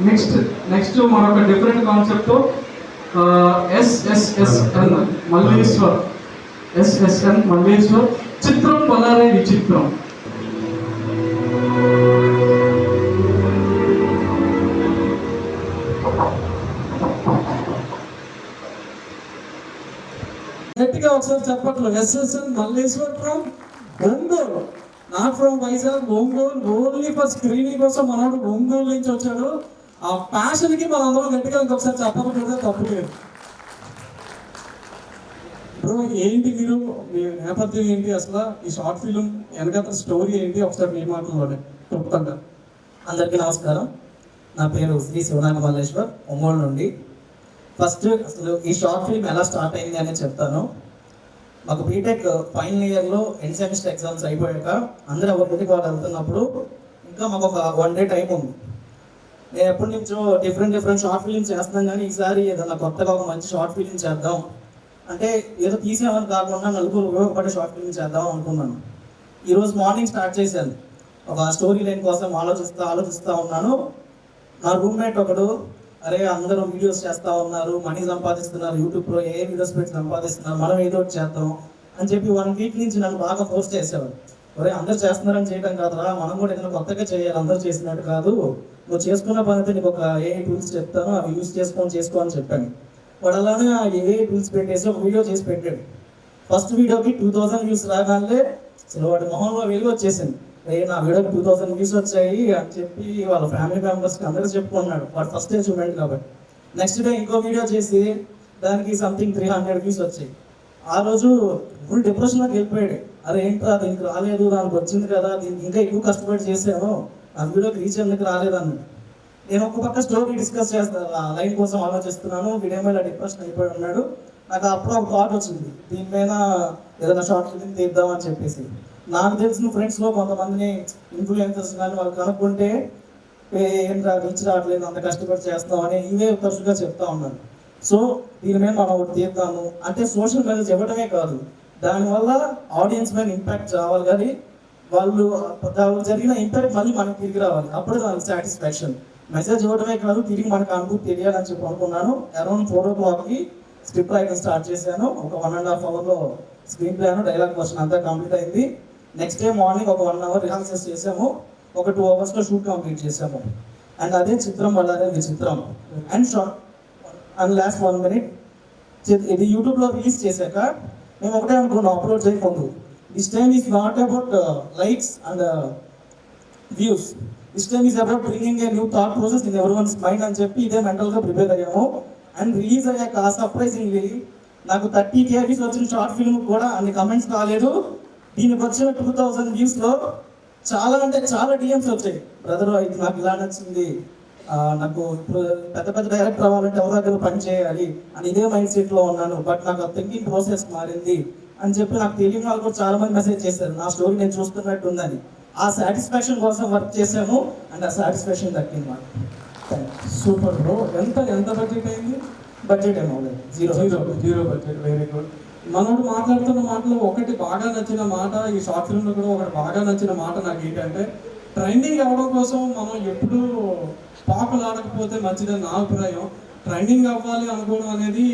Next next మరొక different concept S S S N Malleshwar. S S N Malleshwar చిత్రం బలారే విచిత్రం. గట్టిగా ఒకసారి చెప్పట్లు. S S N Malleshwar from Ongole, not from Vizag, Ongole. Only for screening కోసం మనోడు ఒంగోలు నుంచి వచ్చాడు. ఆ ప్యాషన్ కి మనం అందరం గట్టిగా ఇంకొకసారి చెప్పకపోతే తప్పు లేదు. బ్రో ఏంటి మీరు, మీ నేపథ్యం ఏంటి, అసలు ఈ షార్ట్ ఫిలిం వెనకాల స్టోరీ ఏంటి, ఒకసారి మీ మాటల్లోనే చెప్తాను. అందరికీ నమస్కారం. నా పేరు శ్రీ శివనారాయణ మల్లేశ్వర్, ఒంగోలు నుండి. ఫస్ట్ అసలు ఈ షార్ట్ ఫిల్మ్ ఎలా స్టార్ట్ అయింది అనేది చెప్తాను. మాకు బీటెక్ ఫైనల్ ఇయర్లో ఎండ్ సెమిస్టర్ ఎగ్జామ్స్ అయిపోయాక అందరూ ఒకరికి వాళ్ళు వెళ్తున్నప్పుడు ఇంకా మాకు ఒక 1 day టైం ఉంది. నేను ఎప్పటి నుంచో డిఫరెంట్ షార్ట్ ఫిలిమ్స్ చేస్తున్నాను, కానీ ఈసారి ఏదైనా కొత్తగా ఒక మంచి షార్ట్ ఫిలిం చేద్దాం అంటే ఏదో తీసేమని కాకుండా నలుగురు ఉపయోగపడే షార్ట్ ఫిలిం చేద్దాం అనుకున్నాను. ఈరోజు మార్నింగ్ స్టార్ట్ చేశాను. ఒక స్టోరీ లైన్ కోసం ఆలోచిస్తూ ఉన్నాను. నా రూమ్మేట్ ఒకడు, అరే అందరూ వీడియోస్ చేస్తూ ఉన్నారు, మనీ సంపాదిస్తున్నారు, యూట్యూబ్లో ఏ వీడియోస్ పెట్టి సంపాదిస్తున్నారు, మనం ఏదో ఒకటి చేద్దాం అని చెప్పి 1 week నుంచి నన్ను బాగా ఫోర్స్ చేసేవాడు. ఒరే అందరూ చేస్తున్నారని చేయడం కాదురా, మనం కూడా ఏదైనా కొత్తగా చేయాలి, అందరూ చేసినట్టు కాదు, నువ్వు చేసుకున్న పని అయితే నీకు ఒక ఏఐ టూల్స్ చెప్తాను, అవి యూజ్ చేసుకో అని చెప్పాను. వాడు అలానే ఆ ఏఐ టూల్స్ పెట్టేసి ఒక వీడియో చేసి పెట్టాడు. ఫస్ట్ వీడియోకి 2000 వ్యూస్ రాగానే అసలు వాడి మొహంలో వెలుగు వచ్చేసింది. నా వీడియోకి 2000 వ్యూస్ వచ్చాయి అని చెప్పి వాళ్ళ ఫ్యామిలీ మెంబర్స్కి అందరికీ చెప్పుకున్నాడు. వాడు ఫస్ట్ డే చూడండి కాబట్టి. నెక్స్ట్ డే ఇంకో వీడియో చేసి దానికి సంథింగ్ 300 వ్యూస్ వచ్చాయి. ఆ రోజు ఫుల్ డిప్రెషన్లోకి వెళ్ళిపోయాడు. అరే ఏంట్రా దీనికి రాలేదు, దానికి వచ్చింది కదా, దీనికి ఇంకా ఎక్కువ కష్టపడి చేసాను, ఆ వీడియోకి రీచ్ ఎందుకు రాలేదన్నాడు. నేను ఒక పక్క స్టోరీ డిస్కస్ చేస్తాను, లైన్ కోసం ఆలోచిస్తున్నాను, వీడియో మీద డిప్రెషన్ అయిపోయి ఉన్నాడు. నాకు అప్పుడు ఒక థాట్ వచ్చింది, దీనిపైన ఏదైనా షార్ట్ ఫిల్మ్ తీద్దామని చెప్పేసి. నాకు తెలిసిన ఫ్రెండ్స్లో కొంతమందిని ఇన్ఫ్లుయెన్సర్స్ కానీ వాళ్ళు కనుక్కుంటే ఏం రీచ్ రావట్లేదు, అంత కష్టపడి చేస్తామని ఇవే తరచుగా చెప్తా ఉన్నాను. సో దీని మీద మనం ఒకటి తీద్దాము అంటే సోషల్ మెసేజ్ ఇవ్వడమే కాదు, దానివల్ల ఆడియన్స్ మీద ఇంపాక్ట్ రావాలి, కానీ వాళ్ళు జరిగిన ఇంపాక్ట్ మళ్ళీ మనకి తిరిగి రావాలి, అప్పుడు దానికి సాటిస్ఫాక్షన్. మెసేజ్ ఇవ్వడమే కాదు, తిరిగి మనకు అనుభూతి తెలియాలని చెప్పి అనుకున్నాను. అరౌండ్ 4 o'clockకి స్క్రిప్ట్ రైటింగ్ స్టార్ట్ చేశాను. ఒక 1.5 hourలో స్క్రీన్ ప్లాన్, డైలాగ్ వర్షన్ అంతా కంప్లీట్ అయింది. నెక్స్ట్ డే మార్నింగ్ ఒక 1 hour రిహార్సల్స్ చేసాము. ఒక 2 hours షూట్ కంప్లీట్ చేసాము. అండ్ అదే చిత్రం బలారే విచిత్రం. అండ్ లాస్ట్ 1 minute, ఇది యూట్యూబ్లో రిలీజ్ చేశాక మేము ఒకటే అనుకున్నాం, అప్లోడ్ చేయకూడదు. This time is not about likes and views, this time is about bringing a new thought process in everyone's mind అని చెప్పి ఇదే మెంటల్గా ప్రిపేర్ అయ్యాము. అండ్ రిలీజ్ అయ్యాక సర్ప్రైజింగ్లీ నాకు 30K వ్యూస్ వచ్చిన షార్ట్ ఫిల్మ్ కూడా అన్ని కమెంట్స్ రాలేదు. దీనికి వచ్చిన 2000 వ్యూస్లో చాలా అంటే చాలా డిఎమ్స్ వచ్చాయి. బ్రదర్ ఇది నాకు ఇలా నచ్చింది, నాకు ఇప్పుడు పెద్ద డైరెక్టర్ అవ్వాలంటే ఎవరి దగ్గర పని చేయాలి అని ఇదే మైండ్ సెట్లో ఉన్నాను, బట్ నాకు ఆ థింకింగ్ ప్రాసెస్ మారింది అని చెప్పి నాకు తెలియని వాళ్ళు కూడా చాలా మంది మెసేజ్ చేశారు, నా స్టోరీ నేను చూస్తున్నట్టు ఉందని. ఆ సాటిస్ఫాక్షన్ కోసం వర్క్ చేశాను అండ్ ఆ సాటిస్ఫాక్షన్ దక్కింది మాకు. Super bro. ఎంత బడ్జెట్ అయింది? బడ్జెట్ ఏమో జీరో బడ్జెట్. Very good. మనోడు మాట్లాడుతున్న మాటలో ఒకటి బాగా నచ్చిన మాట, ఈ షార్ట్ ఫిల్మ్లో కూడా ఒకటి బాగా నచ్చిన మాట నాకు ఏంటంటే, ట్రెండింగ్ అవ్వడం కోసం మనం ఎప్పుడూ పాపులు ఆడకపోతే మంచిదని నా అభిప్రాయం. ట్రెండింగ్ అవ్వాలి అనుకోవడం అనేది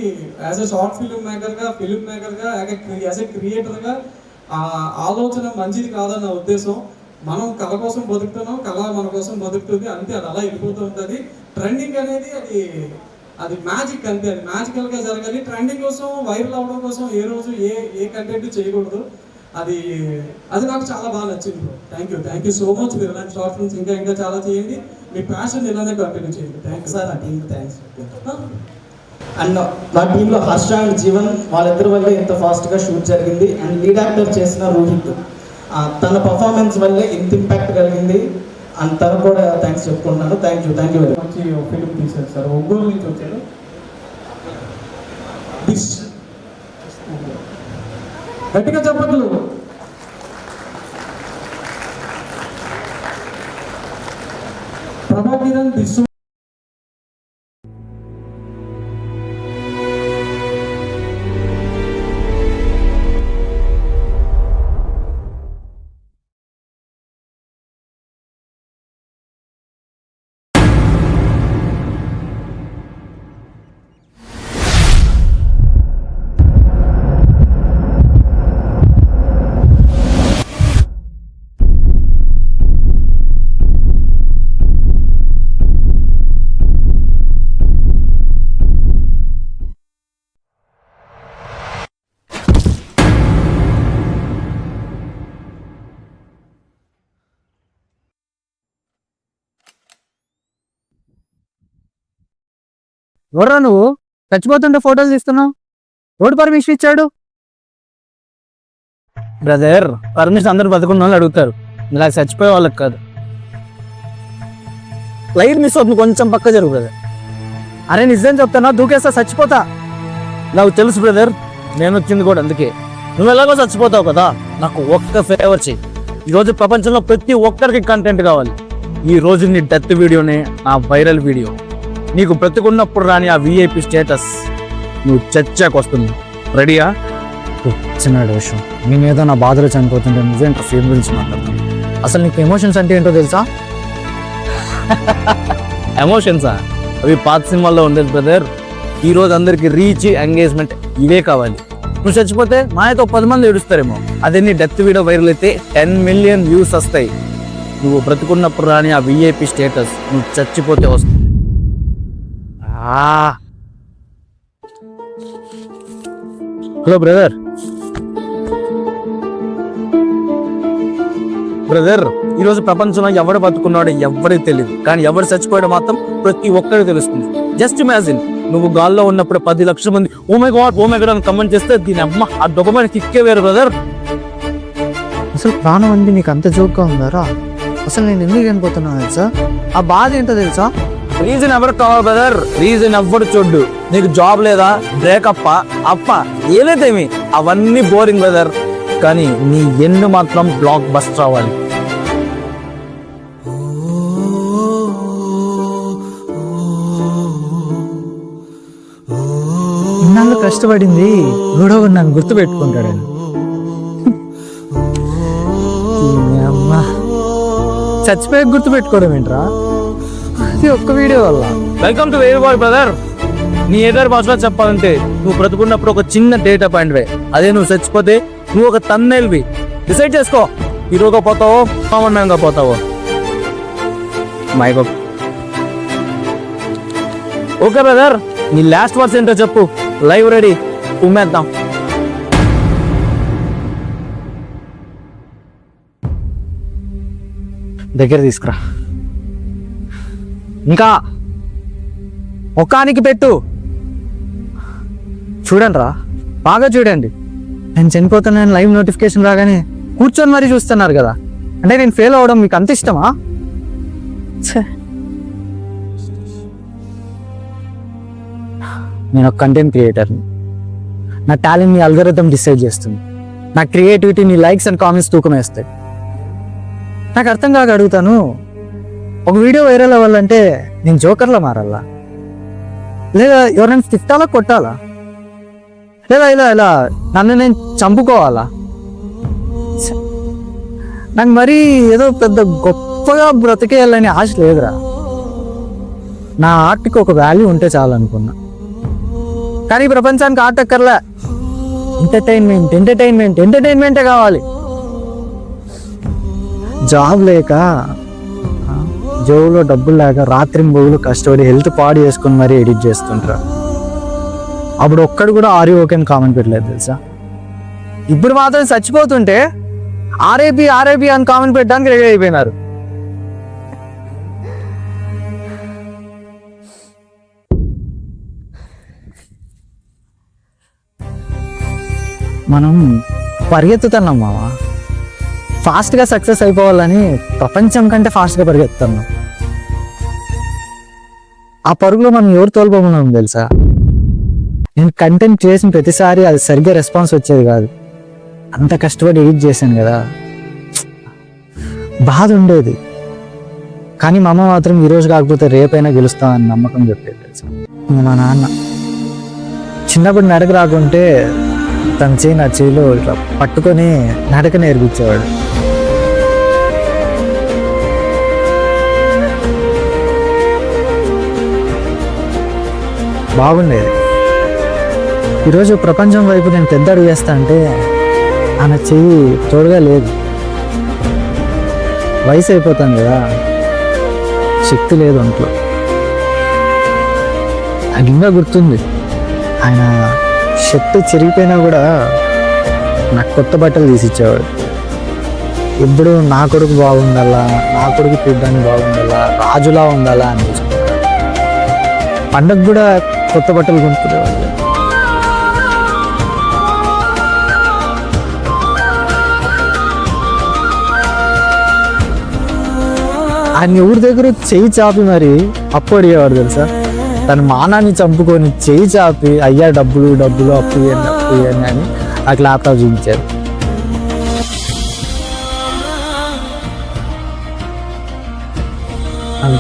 యాజ్ ఎ షార్ట్ ఫిల్మ్ మేకర్గా యాజ్ ఎ క్రియేటర్గా ఆలోచన మంచిది కాదని నా ఉద్దేశం. మనం కళ కోసం బతుకుతున్నాం, కళ మన కోసం బతుకుతుంది, అంతే, అది అలా వెళ్ళిపోతూ ఉంటుంది. ట్రెండింగ్ అనేది అది మ్యాజిక్, అంతే, అది మ్యాజికల్గా జరగాలి. ట్రెండింగ్ కోసం, వైరల్ అవ్వడం కోసం ఏ రోజు ఏ కంటెంట్ చేయకూడదు. అది నాకు చాలా బాగా నచ్చింది. Thank you so much. మీరు ఇలాంటి షార్ట్ ఫిల్మ్స్ ఇంకా చాలా చేయండి, మీ ప్యాషన్ ఇలానే కంటిన్యూ చేయండి. Thank you sir. నా టీంకి థ్యాంక్స్. అండ్ నా టీంలో హర్ష అండ్ జీవన్ వాళ్ళిద్దరి వల్ల ఇంత ఫాస్ట్గా షూట్ జరిగింది. అండ్ లీడ్ యాక్టర్ చేసిన రోహిత్, తన పర్ఫార్మెన్స్ వల్లే ఇంత ఇంపాక్ట్ కలిగింది. అండ్ తను కూడా థ్యాంక్స్ చెప్పుకుంటున్నాను. Thank you very much. మంచి ఫిలిం తీశారు సార్. ఒంగోలు నుంచి వచ్చారు. గట్టిగా చెప్పట్లు. ప్రభాకిరణ్ బిస్సు ఎవరా నువ్వు చచ్చిపోతుంటే ఫోటోలు తీస్తున్నావు? ఎవడు పర్మిషన్ ఇచ్చాడు? బ్రదర్, పర్మిషన్ అందరూ బతుకున్న వాళ్ళు అడుగుతారు, ఇలా చచ్చిపోయే వాళ్ళకి కాదు. లైట్ మిస్ అవుతుంది, కొంచెం పక్క జరుగు బ్రదర్. అరే నిజం చెప్తానా, దూకేస్తా, చచ్చిపోతా. నాకు తెలుసు బ్రదర్, నేను వచ్చింది కూడా అందుకే. నువ్వు ఎలాగో చచ్చిపోతావు కదా, నాకు ఒక్క ఫేవర్ చెయ్యి. ఈరోజు ప్రపంచంలో ప్రతి ఒక్కరికి కంటెంట్ కావాలి. ఈ రోజు నీ డెత్ వీడియోనే నా వైరల్ వీడియో. నీకు బ్రతికున్నప్పుడు రాని ఆ విఐపి స్టేటస్ నువ్వు చర్చకు వస్తుంది. రెడీయా? చిన్న విషయం, నేనేదో నా బాధలో చనిపోతుంటే నువ్వేంటో ఫేమ్ గురించి మాట్లాడతాను. అసలు నీకు ఎమోషన్స్ అంటే ఏంటో తెలుసా? ఎమోషన్సా? అవి పాత సినిమాల్లో ఉండేది బ్రదర్. ఈరోజు అందరికి రీచ్, ఎంగేజ్మెంట్ ఇవే కావాలి. నువ్వు చచ్చిపోతే మా అయితే 10 మంది ఏడుస్తారేమో. అదే నీ డెత్ వీడియో వైరల్ అయితే 10 మిలియన్ వ్యూస్ వస్తాయి. నువ్వు బ్రతుకున్నప్పుడు రాని ఆ విఐపి స్టేటస్ నువ్వు చచ్చిపోతే వస్తుంది. Hello brother. ఈరోజు ప్రపంచంలో ఎవడు బతుకున్నాడో ఎవరికి తెలియదు, కానీ ఎవరు చచ్చిపోయాడో మాత్రం ప్రతి ఒక్కరికి తెలుస్తుంది. జస్ట్ ఇమాజిన్, నువ్వు గాల్లో ఉన్నప్పుడు 10 లక్షల మంది ఓ మై గాడ్ అని కమెంట్ చేస్తే దీని అమ్మ ఆ డొపమైన కిక్కే వేరు బ్రదర్. అసలు ప్రాణం అంటే నీకు అంత జోక్గా ఉందారా? అసలు నేను ఎందుకు చనిపోతున్నా తెలుసా? ఆ బాధ ఏంటో తెలుసా? రీజన్ ఎవరు కావాలి బ్రదర్? రీజన్ ఎవరు చూడ్డు. నీకు జాబ్ లేదా, బ్రేకప్ అప్ప ఏదైతేమి అవన్నీ బోరింగ్ బ్రదర్, కానీ నీ ఎండు మాత్రం బ్లాక్ బస్టర్ అవ్వాలి. ఇన్నాళ్ళు కష్టపడింది గొడవ నన్ను గుర్తు పెట్టుకుంటాడని. చచ్చిపోయి గుర్తు పెట్టుకోవడం ఏంట్రా? అది ఒక్క వీడియో వల్ల. Welcome to wave boy brother. నీ ఏదైనా భాషలో చెప్పాలంటే నువ్వు బ్రతుకున్నప్పుడు ఒక చిన్న డేటా పాయింట్ వే, అదే నువ్వు చచ్చిపోతే నువ్వు ఒక తన్నెల్వి. డిసైడ్ చేసుకో, హీరోగా పోతావో కామన్ మ్యాన్ గా పోతావో. మైక్ ఓకే బ్రదర్, నీ లాస్ట్ వర్డ్స్ ఏంటో చెప్పు. లైవ్ రెడీ, ఉమ్మేద్దాం. దగ్గర తీసుకురా. ఇంకా ఒక్కానికి పెట్టు. చూడండి రా, బాగా చూడండి. నేను చనిపోతున్నాను లైవ్ నోటిఫికేషన్ రాగానే కూర్చొని మరీ చూస్తున్నారు కదా, అంటే నేను ఫెయిల్ అవ్వడం మీకు అంత ఇష్టమా? నేను ఒక కంటెంట్ క్రియేటర్ని. నా టాలెంట్ని అల్గోరిథం డిసైడ్ చేస్తుంది. నా క్రియేటివిటీని లైక్స్ అండ్ కామెంట్స్ తూకం వేస్తాయి. నాకు అర్థం కాక అడుగుతాను, ఒక వీడియో వైరల్ అవ్వాలంటే నేను జోకర్లా మారాలా, లేదా ఎవరైనా తిట్టాలా, కొట్టాలా, లేదా ఇలా ఇలా నన్ను నేను చంపుకోవాలా? నాకు మరీ ఏదో పెద్ద గొప్పగా బ్రతికేయాలని ఆశ లేదురా. నా ఆర్ట్కి ఒక వాల్యూ ఉంటే చాలనుకున్నా. కానీ ప్రపంచానికి ఆర్ట్ అక్కర్లే, ఎంటర్టైన్మెంటే కావాలి. జాబ్ లేక, జోబులో డబ్బులు లేక రాత్రి బొగులు కష్టపడి హెల్త్ పాడు చేసుకుని మరీ ఎడిట్ చేస్తుంటారు. అప్పుడు ఒక్కడు కూడా ఆర్యూ ఓకే అని కామెంట్ పెట్టలేదు తెలుసా. ఇప్పుడు మాత్రం చచ్చిపోతుంటే ఆర్ఐపి అని కామెంట్ పెట్టడానికి రెడీ అయిపోయినారు. మనం పరిగెత్తుతున్నాం మావా, ఫాస్ట్గా సక్సెస్ అయిపోవాలని ప్రపంచం కంటే ఫాస్ట్గా పరిగెత్తున్నాం. ఆ పరుగులో మనం ఎవరు తోలుపోతున్నాం తెలుసా? నేను కంటెంట్ చేసిన ప్రతిసారి అది సరిగ్గా రెస్పాన్స్ వచ్చేది కాదు. అంత కష్టపడి ఎడిట్ చేశాను కదా, బాధ ఉండేది. కానీ మా అమ్మ మాత్రం ఈరోజు కాకపోతే రేపైనా గెలుస్తామని నమ్మకం చెప్పేది తెలుసా. మా నాన్న చిన్నప్పుడు నడక రాకుంటే తన చేయి నా చేయిలో ఇట్లా పట్టుకొని నడక నేర్పించేవాడు. బాగుండేది. ఈరోజు ప్రపంచం వైపు నేను పెద్ద అడుగు వేస్తా అంటే ఆయన చెయ్యి తోడుగా లేదు. వయసు అయిపోతాను కదా, శక్తి లేదు ఒంట్లో. నాకు ఇంకా గుర్తుంది, ఆయన షర్ట్ చిరిగిపోయినా కూడా నాకు కొత్త బట్టలు తీసిచ్చేవాడు. ఇప్పుడు నా కొడుకు బాగుండాలా, నా కొడుకు చూడ్డానికి బాగుండాలా, రాజులా ఉండాలా అని పండగ కూడా కొత్త బట్టలు కొనుక్కునేవాళ్ళు. ఆయన ఊరి దగ్గర చెయ్యి చాపి మరి అప్పు అడిగేవాడు తెలుసా. తన మానాన్ని చంపుకొని చెయ్యి చాపి అయ్యా డబ్బులు డబ్బులు అప్పు ఇవ్వండి అప్పు ఇవ్వండి అని ఆ ల్యాప్టాప్ చూపించారు.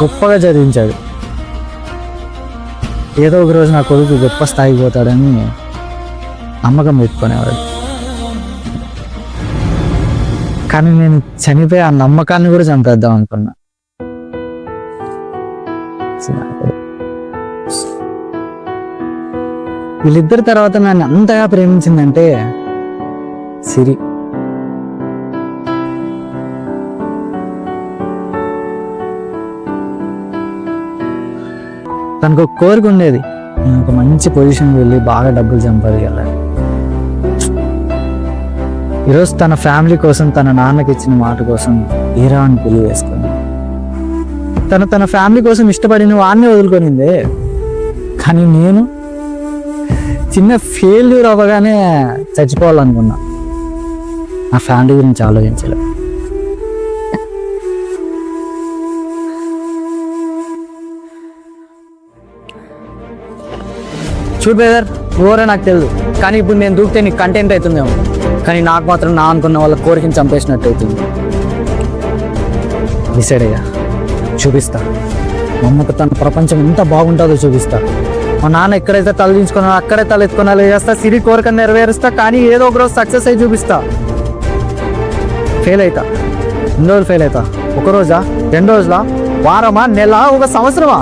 గొప్పగా చదివించాడు. ఏదో ఒక రోజు నా కొడుకు గొప్ప స్థాయికి పోతాడని నమ్మకం పెట్టుకునేవాడు. కానీ నేను చనిపోయి ఆ నమ్మకాన్ని కూడా చంపేద్దాం అనుకున్నా. వీళ్ళిద్దరి తర్వాత నన్ను అంతగా ప్రేమించిందంటే సిరి. తనకు ఒక కోరిక ఉండేది, నేను ఒక మంచి పొజిషన్ వెళ్ళి బాగా డబ్బులు సంపాదించాలి. ఈరోజు తన ఫ్యామిలీ కోసం, తన నాన్నకి ఇచ్చిన మాట కోసం హీరా అని పెళ్లి వేసుకుంది. తన ఫ్యామిలీ కోసం ఇష్టపడిన వాడిని వదులుకొనిందే. కానీ నేను చిన్న ఫెయిల్యూర్ అవ్వగానే చచ్చిపోవాలనుకున్నా. నా ఫ్యామిలీ గురించి ఆలోచించలే. చూడు బ్రదర్, ఓరే నాకు తెలియదు, కానీ ఇప్పుడు నేను దూకితే నీకు కంటెంట్ అవుతుందేమో, కానీ నాకు మాత్రం నా అనుకున్న వాళ్ళ కోరికని చంపేసినట్టు అవుతుంది. డిసైడ్ అయ్యా, చూపిస్తా. మా అమ్మకు తన ప్రపంచం ఎంత బాగుంటుందో చూపిస్తా. మా నాన్న ఎక్కడైతే తలదించుకున్నానో అక్కడే తలెత్తుకున్నా చేస్తా. సిరి కోరిక నెరవేరుస్తా, కానీ ఏదో ఒక రోజు సక్సెస్ అయి చూపిస్తా. ఫెయిల్ అవుతా, ఎన్ని రోజులు ఫెయిల్ అవుతా? ఒక రోజా, 2 రోజులా, వారమా, నెల, ఒక సంవత్సరమా,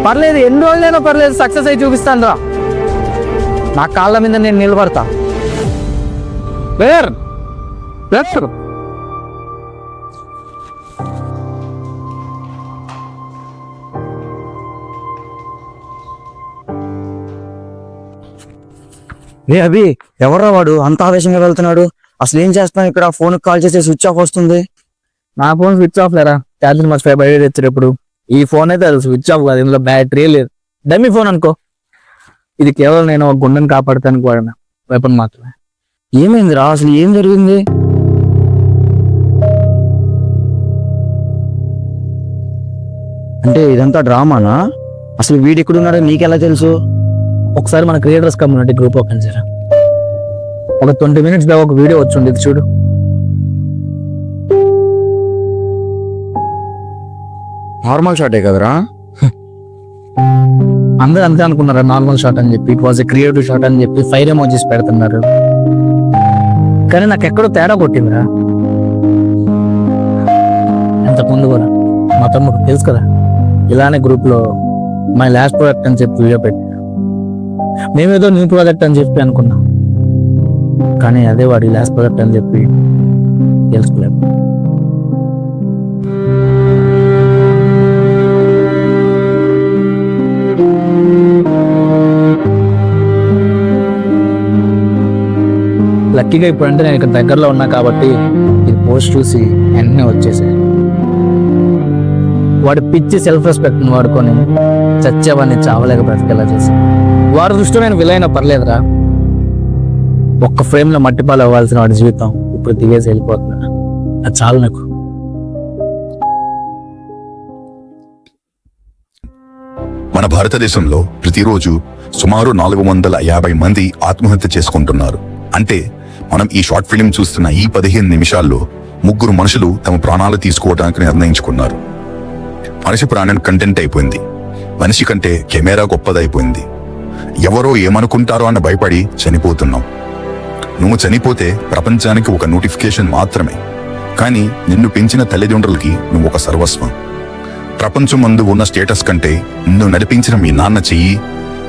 పర్లేదు, ఎన్ని రోజులైనా పర్లేదు, సక్సెస్ అయి చూపిస్తాను రా. నా కాళ్ళ మీద నేను నిలబడతా. అభి, ఎవర్రా వాడు అంత ఆవేశంగా వెళ్తున్నాడు? అసలు ఏం చేస్తాను ఇక్కడ? ఫోన్ కాల్ చేస్తే స్విచ్ ఆఫ్ వస్తుంది. నా ఫోన్ స్విచ్ ఆఫ్ లేరా, ఛార్జింగ్ మర్చిపోయి బయట ఎత్తారు. ఈ ఫోన్ అయితే అది స్విచ్ ఆఫ్ కాదు, ఇందులో బ్యాటరీ లేదు. డమ్మీ ఫోన్ అనుకో. ఇది కేవలం నేను ఒక గుండెని కాపాడతానికి వాడిన వెపన్ మాత్రమే. ఏమైందిరా, అసలు ఏం జరిగింది? అంటే ఇదంతా డ్రామానా? అసలు వీడు ఎక్కడున్నాడో నీకెలా తెలుసు? ఒకసారి మన క్రియేటర్స్ కమ్యూనిటీ గ్రూప్ ఓపెన్ చేయరా. ఒక 20 minutes బ్యాక్ ఒక వీడియో వచ్చి ఉండేది, చూడు. నార్మల్ షాటే కదరా? అందరూ అంతే అనుకున్నారా నార్మల్ షాట్ అని చెప్పి. It was a creative shot అని చెప్పి ఫైర్ ఎమోజీస్ పెడుతున్నారు. కానీ నాకు ఎక్కడో తేడా కొట్టిందిరా. ఇంతకుముందు కూడా మా తమ్ముడు తెలుసు కదా, ఇలానే గ్రూప్ లో మై లాస్ట్ ప్రాజెక్ట్ అని చెప్పి వీడియో పెట్టి మేమేదో న్యూ ప్రాజెక్ట్ అని చెప్పి అనుకున్నాం. కానీ అదే వాడి లాస్ట్ ప్రాజెక్ట్ అని చెప్పి తెలుసుకోలేదు. లక్కీగా ఇప్పుడంటే నేను ఇక్కడ దగ్గరలో ఉన్నా కాబట్టి ఇది పోస్ట్ చూసి వెంటనే వచ్చేసాయి. వాడి పిచ్చి సెల్ఫ్ రెస్పెక్ట్ ని వాడుకొని చచ్చేవాడిని చావలేక బ్రతికేలా చేసి, వాడి దృష్టిలో నేను విలైనా పర్లేదురా. ఒక్క ఫ్రేమ్ లో మట్టిపాలు అవ్వాల్సిన వాడి జీవితం ఇప్పుడు దిగేసి వెళ్ళిపోతున్నా. అది చాలు నాకు. మన భారతదేశంలో ప్రతిరోజు సుమారు 450 మంది ఆత్మహత్య చేసుకుంటున్నారు. అంటే మనం ఈ షార్ట్ ఫిలిం చూస్తున్న ఈ 15 నిమిషాల్లో 3 మనుషులు తమ ప్రాణాలు తీసుకోవడానికి నిర్ణయించుకున్నారు. మనిషి ప్రాణం కంటెంట్ అయిపోయింది. మనిషి కంటే కెమెరా గొప్పదైపోయింది. ఎవరో ఏమనుకుంటారో అని భయపడి చనిపోతున్నాం. నువ్వు చనిపోతే ప్రపంచానికి ఒక నోటిఫికేషన్ మాత్రమే, కానీ నిన్ను పెంచిన తల్లిదండ్రులకి నువ్వు ఒక సర్వస్వం. ప్రపంచం ముందు ఉన్న స్టేటస్ కంటే నిన్ను నడిపించిన మీ నాన్న చెయ్యి,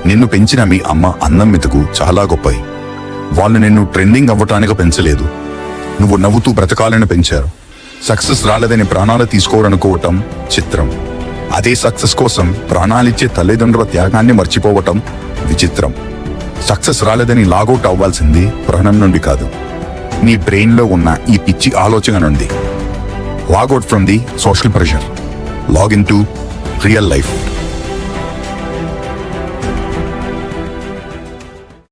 నిన్ను పెంచిన మీ అమ్మ అన్నం మెతుకు చాలా గొప్పవి. వాళ్ళు నిన్ను ట్రెండింగ్ అవ్వటానికి పెంచలేదు, నువ్వు నవ్వుతూ బ్రతకాలని పెంచారు. సక్సెస్ రాలేదని ప్రాణాలు తీసుకోవాలనుకోవటం చిత్రం. అదే సక్సెస్ కోసం ప్రాణాలిచ్చే తల్లిదండ్రుల త్యాగాన్ని మర్చిపోవటం విచిత్రం. సక్సెస్ రాలేదని లాగౌట్ అవ్వాల్సింది ప్రాణం నుండి కాదు, నీ బ్రెయిన్లో ఉన్న ఈ పిచ్చి ఆలోచన నుండి. Log out from the social pressure, log in to real life.